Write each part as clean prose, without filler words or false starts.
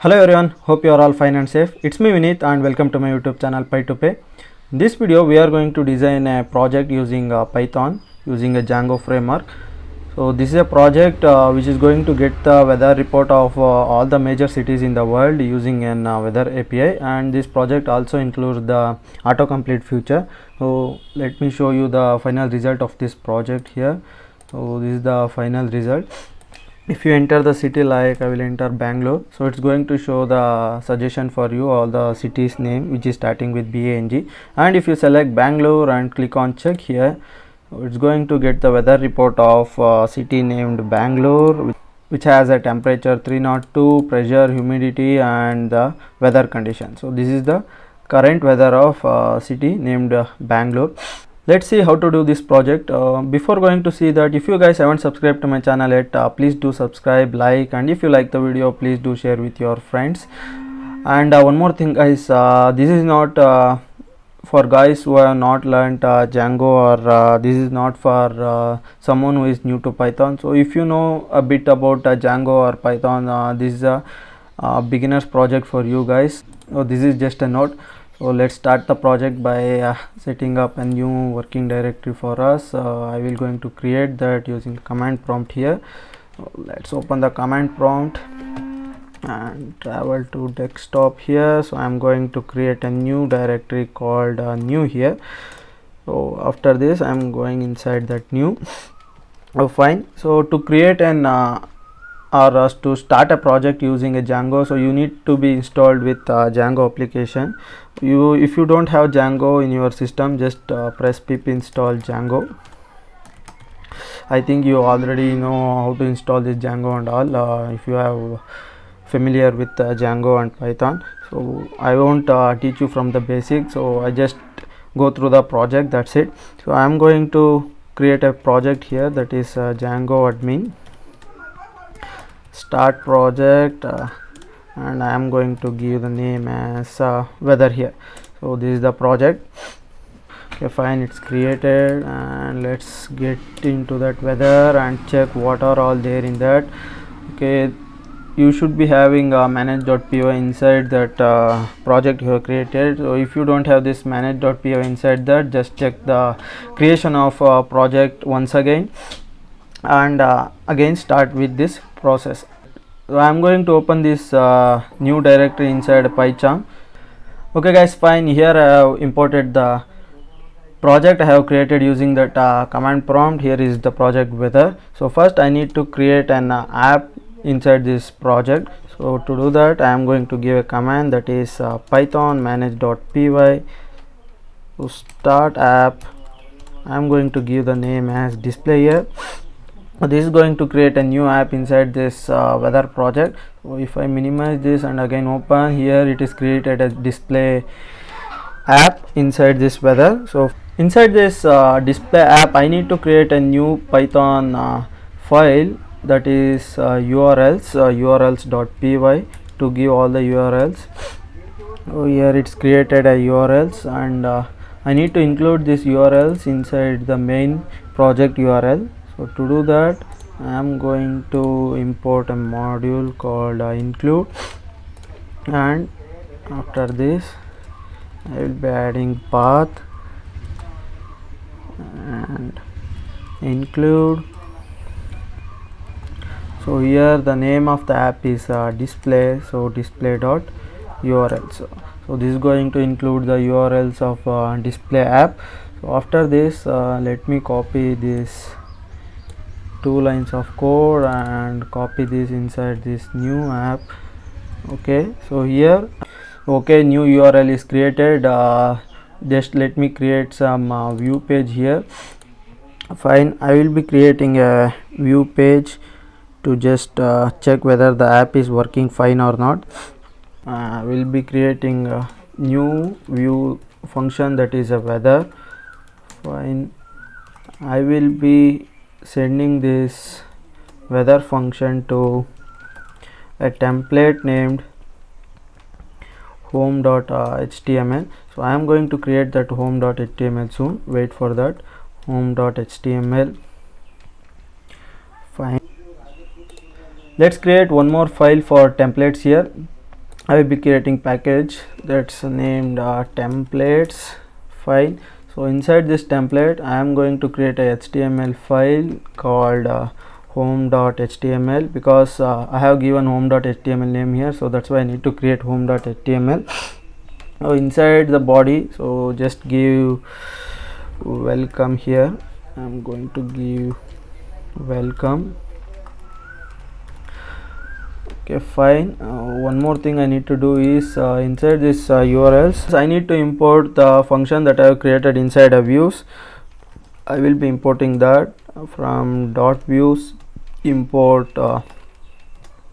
Hello everyone, hope you are all fine and safe. It's me Vineet and welcome to my YouTube channel Py2Pay. In this video we are going to design a project using Python using a Django framework. So this is a project which is going to get the weather report of all the major cities in the world using an weather API, and this project also includes the autocomplete feature. So let me show you the final result of this project here. So this is the final result. If you enter the city, like I will enter Bangalore, so it's going to show the suggestion for you all the cities name which is starting with BANG, and if you select Bangalore and click on check here, it's going to get the weather report of city named Bangalore, which has a temperature 302, pressure, humidity and the weather condition. So this is the current weather of city named Bangalore. Let's see how to do this project. Before going to see that, if you guys haven't subscribed to my channel yet, please do subscribe, like, and if you like the video, please do share with your friends. And one more thing guys, this is not for guys who have not learned Django, or this is not for someone who is new to Python. So if you know a bit about Django or Python, this is a beginner's project for you guys. So this is just a note. So let's start the project by setting up a new working directory for us. I will going to create that using command prompt here. So let's open the command prompt and travel to desktop here. So I'm going to create a new directory called new here. So after this I'm going inside that new. Oh fine. So to create an or to start a project using a Django, so you need to be installed with Django application. If you don't have Django in your system, just press pip install Django. I think you already know how to install this Django and all if you have familiar with Django and Python. So I won't teach you from the basics, so I just go through the project, that's it. So I am going to create a project here, that is Django admin, start project, and I am going to give the name as weather here. So this is the project. Okay fine, it's created, and let's get into that weather and check what are all there in that. Okay, you should be having manage.py inside that project you have created. So if you don't have this manage.py inside that, just check the creation of project once again, and again start with this process. So I am going to open this new directory inside PyCharm. Okay guys, fine, here I have imported the project I have created using that command prompt. Here is the project weather. So first I need to create an app inside this project. So to do that I am going to give a command, that is python manage.py. to start app, I am going to give the name as display here. This is going to create a new app inside this weather project. So if I minimize this and again open, here it is created a display app inside this weather. So inside this display app I need to create a new Python file, that is urls.py, to give all the URLs. So here it's created a URLs, and I need to include this URLs inside the main project URL. So to do that I am going to import a module called include, and after this I will be adding path and include. So here the name of the app is display, so display.url. So this is going to include the URLs of display app. So after this let me copy this 2 lines of code and copy this inside this new app. Okay, so here, okay, new URL is created. Just let me create some view page here. Fine, I will be creating a view page to just check whether the app is working fine or not. I will be creating a new view function, that is a weather. Fine, I will be sending this weather function to a template named home.html. So I am going to create that home.html soon. Wait for that. Home.html. Fine, let's create one more file for templates here. I will be creating package that's named templates file. So inside this template I am going to create a HTML file called home.html, because I have given home.html name here, so that's why I need to create home.html. Now inside the body, so just give welcome here. I'm going to give welcome. Okay, fine. One more thing I need to do is inside this URLs I need to import the function that I have created inside a views. I will be importing that from dot views import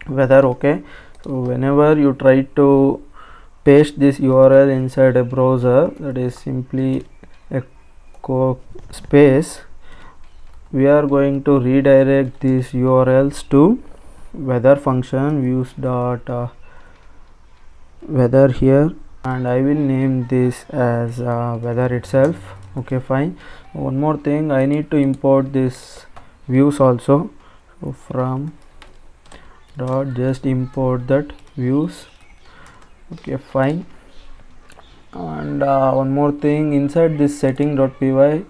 weather. Okay, so whenever you try to paste this URL inside a browser, that is simply echo space, we are going to redirect these URLs to weather function views dot weather here, and I will name this as weather itself. Okay, fine. One more thing, I need to import this views also. So from dot just import that views. Okay, fine. And one more thing, inside this setting.py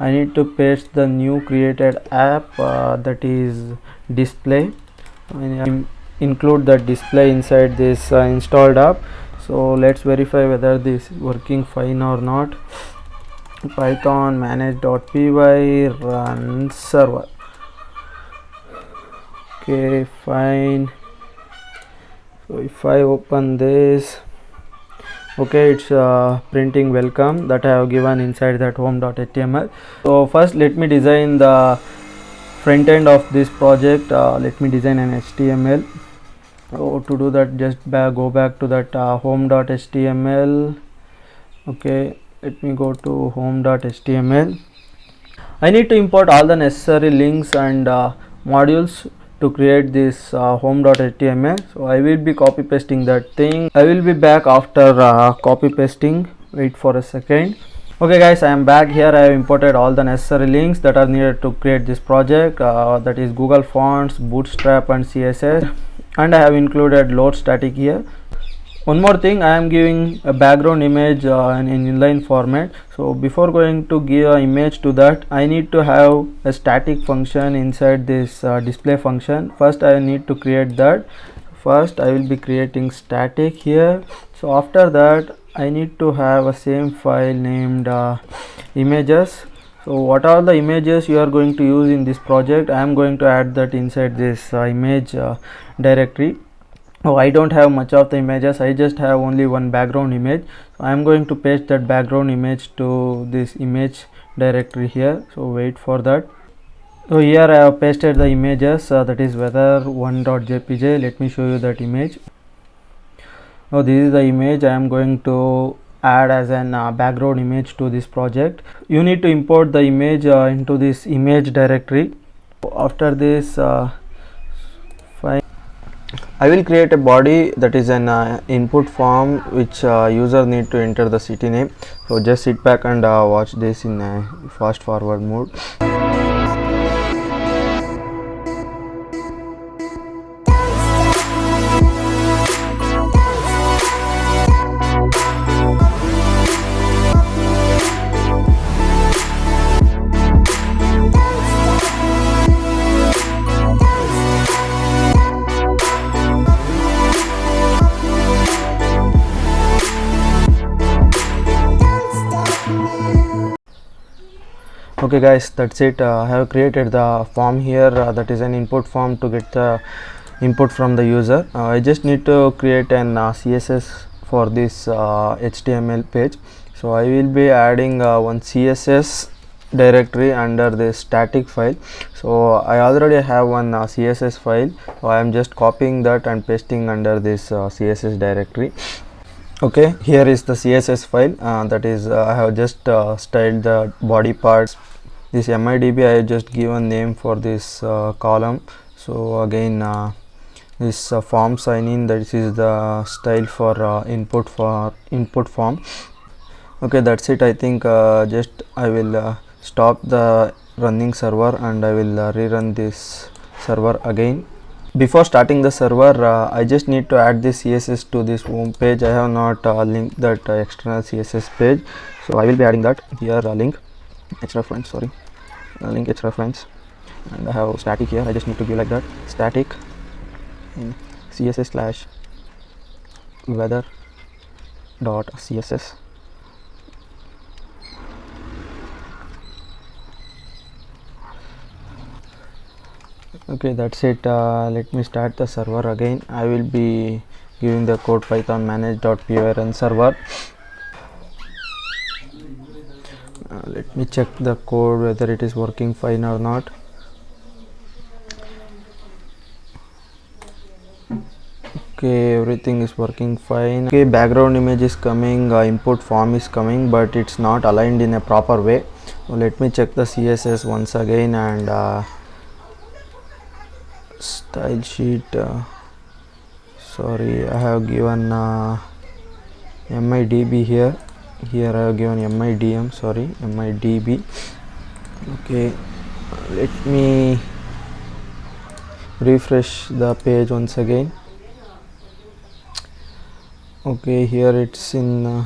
I need to paste the new created app that is display. I include the display inside this installed app. So let's verify whether this is working fine or not. Python manage.py run server. Okay, fine. So if I open this, okay, it's printing welcome that I have given inside that home.html. So first let me design the front end of this project. Let me design an HTML. So to do that, just go back to that home.html. okay, let me go to home.html. I need to import all the necessary links and modules to create this home.html. so I will be copy pasting that thing. I will be back after copy pasting. Wait for a second. Okay guys, I am back here. I have imported all the necessary links that are needed to create this project, that is Google Fonts, Bootstrap and CSS, and I have included load static here. One more thing, I am giving a background image in inline format. So before going to give an image to that, I need to have a static function inside this display function. First I need to create that. First I will be creating static here. So after that I need to have a same file named images. So what are the images you are going to use in this project? I am going to add that inside this image directory. Oh, I don't have much of the images. I just have only one background image. So I am going to paste that background image to this image directory here. So wait for that. So here I have pasted the images, that is weather1.jpg. Let me show you that image. Now this is the image I am going to add as an background image to this project. You need to import the image into this image directory. After this, fine, I will create a body that is an input form which user need to enter the city name. So just sit back and watch this in a fast forward mode. Okay guys, that's it. I have created the form here, that is an input form to get the input from the user. I just need to create an CSS for this HTML page. So I will be adding one CSS directory under this static file. So I already have one CSS file, so I am just copying that and pasting under this CSS directory. Okay, here is the CSS file, that is I have just styled the body parts. This MIDB I have just given name for this column. So again this form sign in, that is the style for input form. Okay, that's it. I think just I will stop the running server and I will rerun this server again. Before starting the server, I just need to add this CSS to this home page. I have not linked that external CSS page, so I will be adding that here. Link hrefs, sorry, link hrefs, and I have static here. I just need to give like that, static in CSS slash weather dot CSS. Okay, that's it. Let me start the server again. I will be giving the code python manage.py run server. Let me check the code whether it is working fine or not. Okay, everything is working fine. Okay, background image is coming, input form is coming, but it's not aligned in a proper way. So let me check the CSS once again, and style sheet, sorry, I have given MIDB here I have given MIDM, sorry, MIDB. Okay, let me refresh the page once again. Okay, here it's in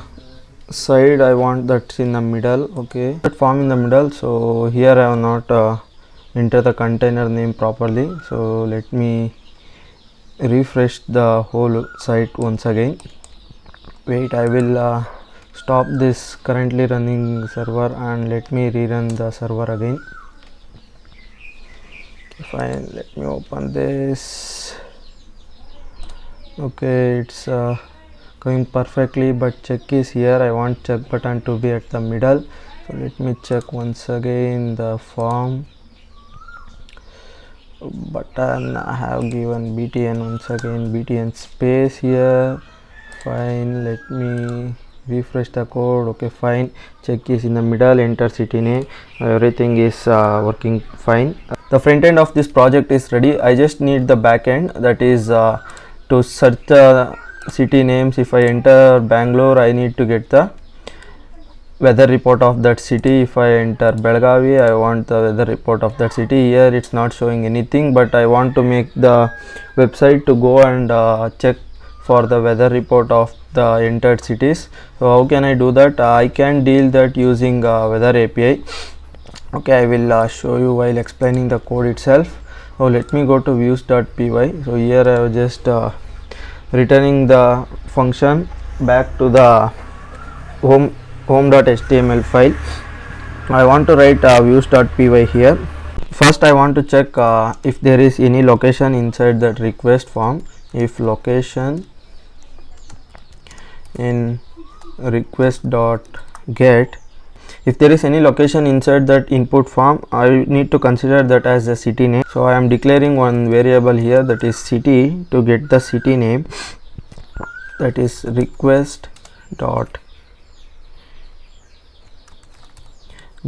side, I want that's in the middle. Okay, that form in the middle, so here I have not enter the container name properly, so let me refresh the whole site once again. Wait, I will stop this currently running server and let me rerun the server again. Okay, fine, let me open this. Okay, it's going perfectly, but check is here. I want check button to be at the middle, so let me check once again the form button. I have given btn once again, btn space here. Fine, let me refresh the code. Okay, fine, check is in the middle, enter city name, everything is working fine. The front end of this project is ready. I just need the back end, that is to search the city names. If I enter Bangalore, I need to get the weather report of that city. If I enter Belgavi, I want the weather report of that city. Here it's not showing anything, but I want to make the website to go and check for the weather report of the entered cities. So how can I do that? I can deal that using weather API. Okay, I will show you while explaining the code itself. So let me go to views.py. so here I have just returning the function back to the home.html file. I want to write views.py here. First I want to check if there is any location inside that request form. If location in request.get, if there is any location inside that input form, I need to consider that as a city name. So I am declaring one variable here, that is city, to get the city name, that is request dot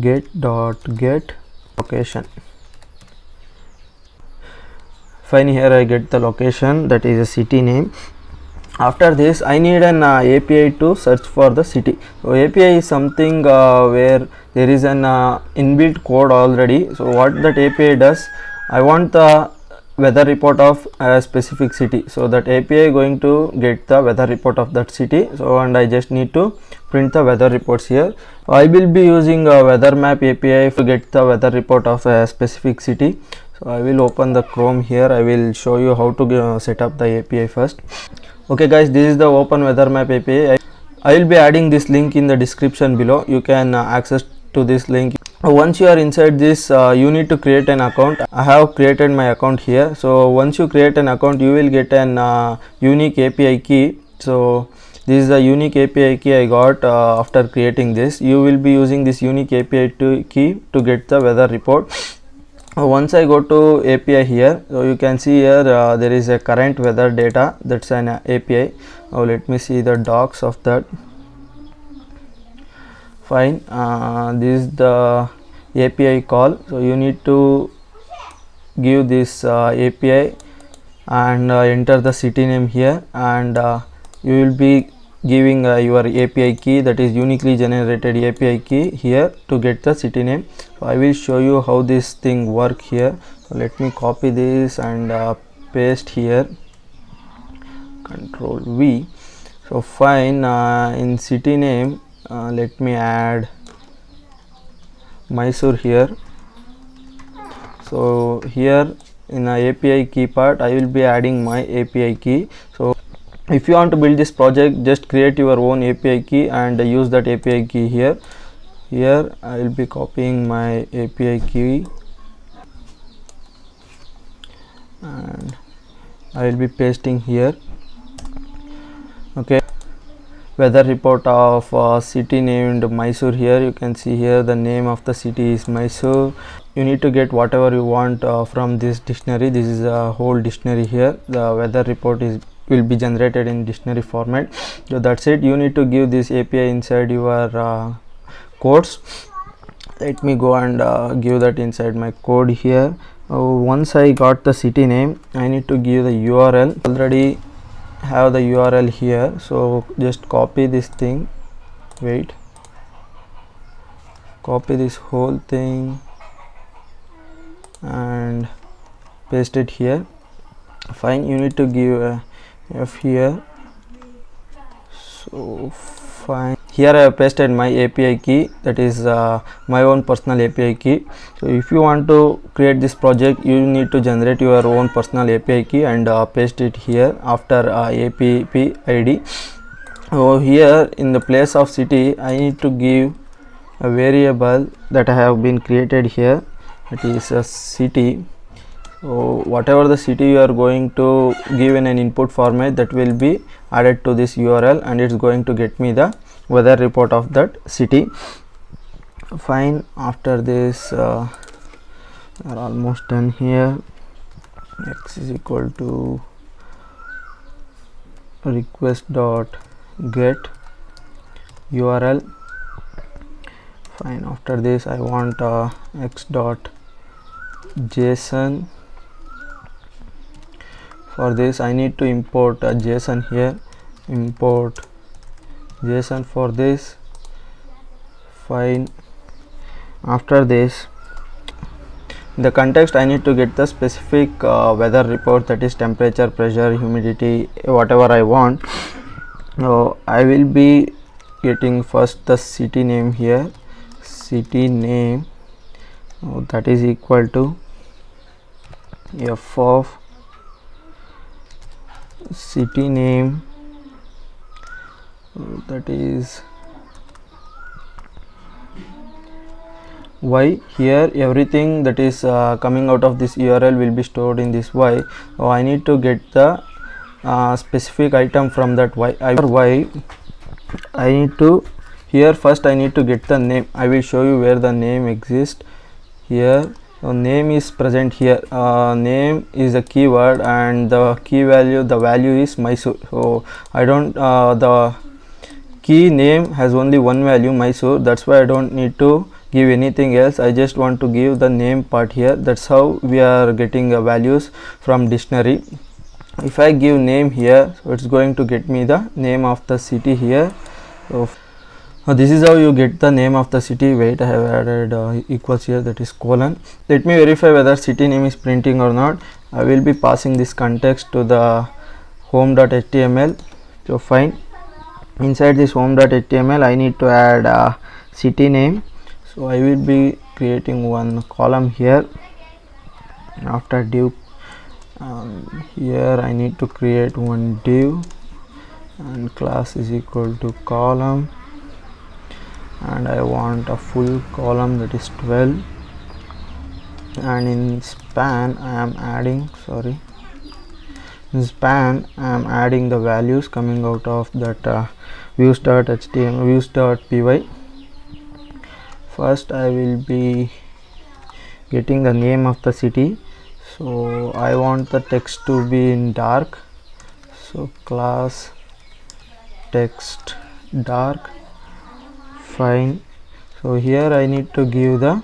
get location. Fine, here I get the location, that is a city name. After this I need an API to search for the city. So API is something where there is an inbuilt code already. So what that API does, I want the weather report of a specific city, so that API going to get the weather report of that city. So and I just need to print the weather reports here. I will be using a weather map API to get the weather report of a specific city. So I will open the Chrome here. I will show you how to set up the API first. Okay guys, this is the open weather map API. I will be adding this link in the description below. You can access to this link. Once you are inside this, you need to create an account. I have created my account here. So once you create an account, you will get an unique API key. So this is a unique API key I got after creating this. You will be using this unique API key to get the weather report. Once I go to API here, so you can see here there is a current weather data, that's an API. Now let me see the docs of that. Fine, this is the API call. So you need to give this API and enter the city name here, and you will be giving your API key, that is uniquely generated API key here to get the city name. So I will show you how this thing work here. So let me copy this and paste here, Control V. So fine, in city name let me add Mysore here. So here in a API key part I will be adding my API key. So if you want to build this project, just create your own API key and use that API key here. Here I will be copying my API key and I will be pasting here. Okay, weather report of city named Mysore. Here you can see here the name of the city is Mysore. You need to get whatever you want from this dictionary. This is a whole dictionary here. The weather report will be generated in dictionary format. So that's it. You need to give this API inside your codes. Let me go and give that inside my code here. Once I got the city name, I need to give the URL. Already have the URL here, so just copy this thing. Wait, copy this whole thing and paste it here. Fine, you need to give a F here. So fine, here I have pasted my API key, that is my own personal API key. So if you want to create this project, you need to generate your own personal API key and paste it here after API ID. So here in the place of city I need to give a variable that I have been created here, that is a city. So whatever the city you are going to give in an input format, that will be added to this URL and it's going to get me the weather report of that city. Fine, after this we are almost done here. X is equal to request dot get URL. Fine, after this I want x dot JSON. For this I need to import a JSON here. Import JSON for this. Fine, after this in the context I need to get the specific weather report, that is temperature, pressure, humidity, whatever I want. So I will be getting first the city name here. City name, that is equal to f of city name, that is y. Here everything that is coming out of this URL will be stored in this y. So I need to get the specific item from that y. I need to, here first I need to get the name. I will show you where the name exists here. So name is present here. Name is a keyword and the key value, the value is Mysore. So I don't the key name has only one value, Mysore. That's why I don't need to give anything else. I just want to give the name part here. That's how we are getting values from dictionary. If I give name here, so it's going to get me the name of the city here. So this is how you get the name of the city. Wait, I have added equals here, that is colon. Let me verify whether city name is printing or not. I will be passing this context to the home.html. So fine, inside this home.html I need to add city name. So I will be creating one column here. After div, here I need to create one div and class is equal to column, and I want a full column, that is 12, and in span I am adding, in span I am adding the values coming out of that views.html, views.py. First I will be getting the name of the city. So I want the text to be in dark, so class text dark. Fine, so here I need to give the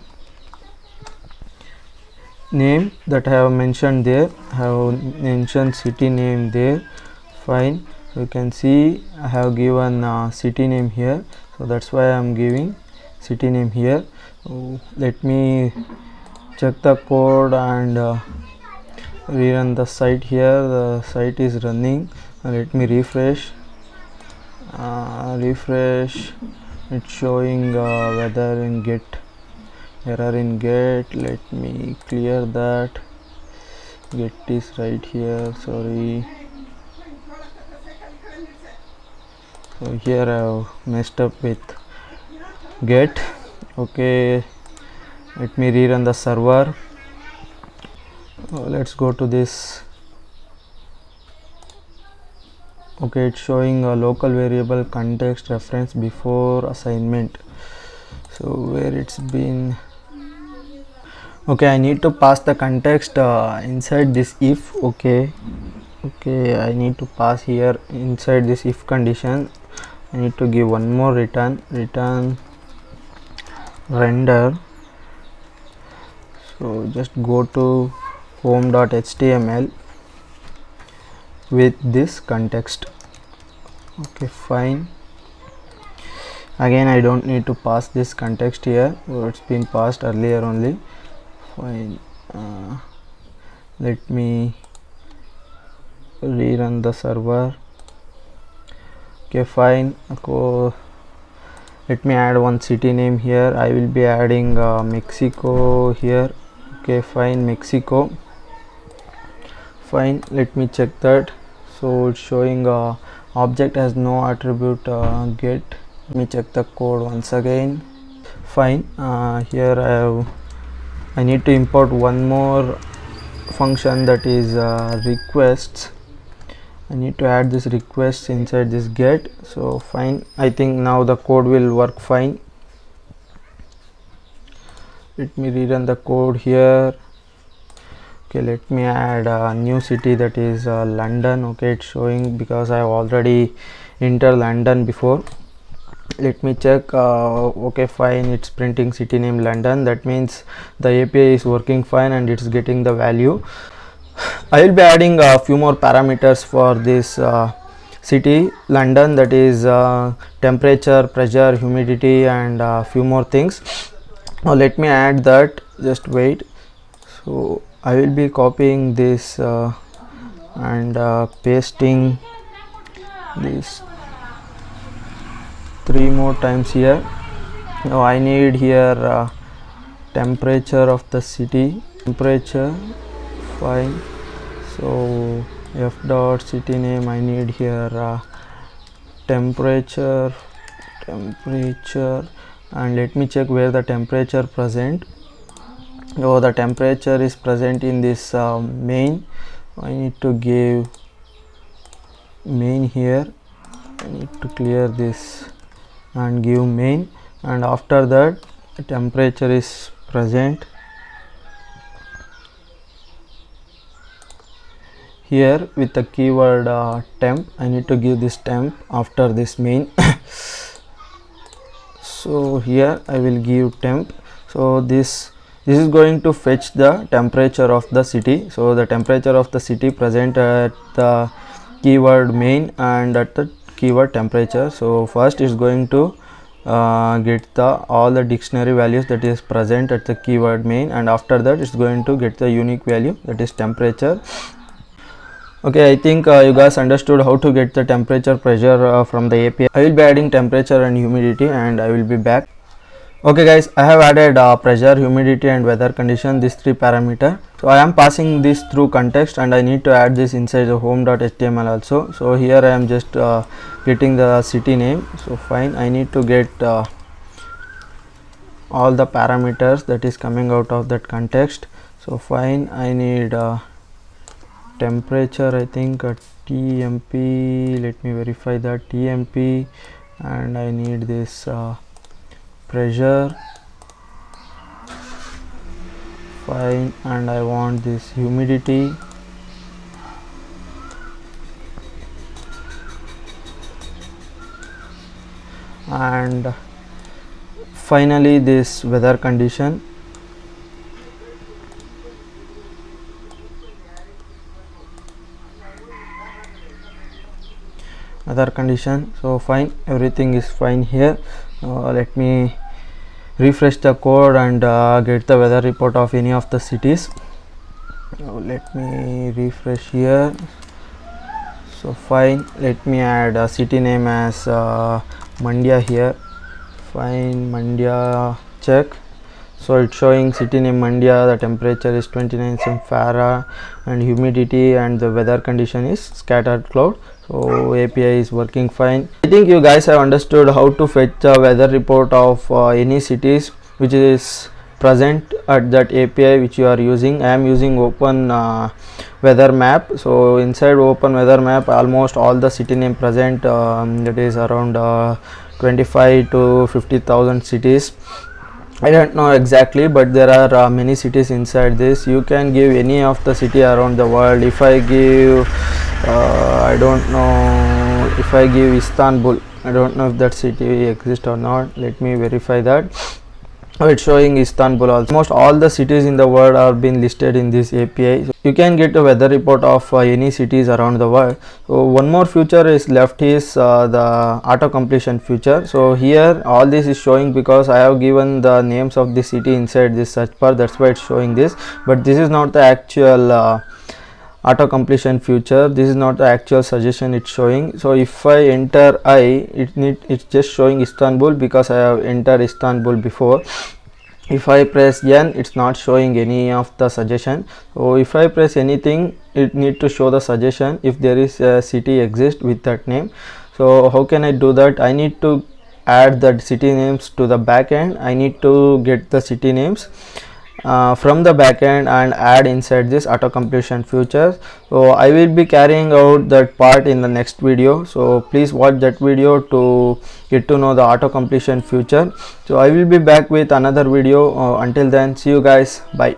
name that I have mentioned there. I have mentioned city name there. Fine, so you can see I have given city name here, so that's why I am giving city name here. So let me check the code and rerun the site. Here the site is running. Let me refresh. It's showing whether in get error in get. Let me clear that. Get is right here, sorry. So here I have messed up with get. Okay, let me rerun the server. Let's go to this. Okay, it's showing a local variable context reference before assignment. So where it's been. Okay, I need to pass the context inside this if. Okay, I need to pass here inside this if condition. I need to give one more return render. So just go to home.html with this context. Okay, fine. Again, I don't need to pass this context here, so it's been passed earlier only. Fine. Let me rerun the server. Okay, fine. Let me add one city name here. I will be adding Mexico here. Okay, fine, Mexico. Fine, let me check that. So it's showing object has no attribute get. Let me check the code once again. Fine. Here I need to import one more function, that is requests. I need to add this request inside this get. So fine, I think now the code will work fine. Let me rerun the code here. Okay, let me add a new city, that is London. Okay, it's showing because I have already entered London before. Let me check. Okay, fine, it's printing city name London. That means the API is working fine and it's getting the value. I will be adding a few more parameters for this city London, that is temperature, pressure, humidity, and a few more things. Now let me add that. Just wait. So I will be copying this and pasting this 3 more times here. Now I need here temperature of the city. Temperature, fine. So f dot city name, I need here temperature, and let me check where the temperature present. Oh, the temperature is present in this main. I need to give main here. I need to clear this and give main, and after that the temperature is present here with the keyword temp. I need to give this temp after this main. So here I will give temp. So this is going to fetch the temperature of the city. So the temperature of the city present at the keyword main and at the keyword temperature. So first is going to get all the dictionary values that is present at the keyword main, and after that it's going to get the unique value, that is temperature. Okay, I think you guys understood how to get the temperature, pressure from the API. I will be adding temperature and humidity, and I will be back. Okay guys, I have added pressure, humidity, and weather condition, these 3 parameter. So I am passing this through context, and I need to add this inside the home.html also. So here I am just getting the city name. So fine, I need to get all the parameters that is coming out of that context. So fine, I need temperature, I think TMP. Let me verify that, TMP, and I need this pressure, fine, and I want this humidity, and finally this weather condition. So fine, everything is fine here. Let me refresh the code and get the weather report of any of the cities. Now let me refresh here. So fine, let me add a city name as Mandya here. Fine, Mandya, check. So it's showing city name Mandya, the temperature is 29 Fahrenheit and humidity and the weather condition is scattered cloud. So API is working fine. I think you guys have understood how to fetch a weather report of any cities which is present at that API which you are using. I am using open weather map. So inside open weather map, almost all the city name present, that is around 25 to 50,000 cities. I don't know exactly, but there are many cities inside this. You can give any of the city around the world. If I give I don't know, if I give Istanbul, I don't know if that city exists or not. Let me verify that. Oh, it's showing Istanbul also. Almost all the cities in the world are being listed in this API. So you can get a weather report of any cities around the world. So one more feature is left is the auto completion feature. So here all this is showing because I have given the names of the city inside this search bar. That's why it's showing this. But this is not the actual auto completion feature. This is not the actual suggestion it's showing. So if I enter it's just showing Istanbul because I have entered Istanbul before. If I press N, it's not showing any of the suggestion. So if I press anything, it need to show the suggestion if there is a city exist with that name. So how can I do that? I need to add the city names to the backend. I need to get the city names from the backend and add inside this auto completion feature. So I will be carrying out that part in the next video, so please watch that video to get to know the auto completion feature. So I will be back with another video. Until then, see you guys, bye.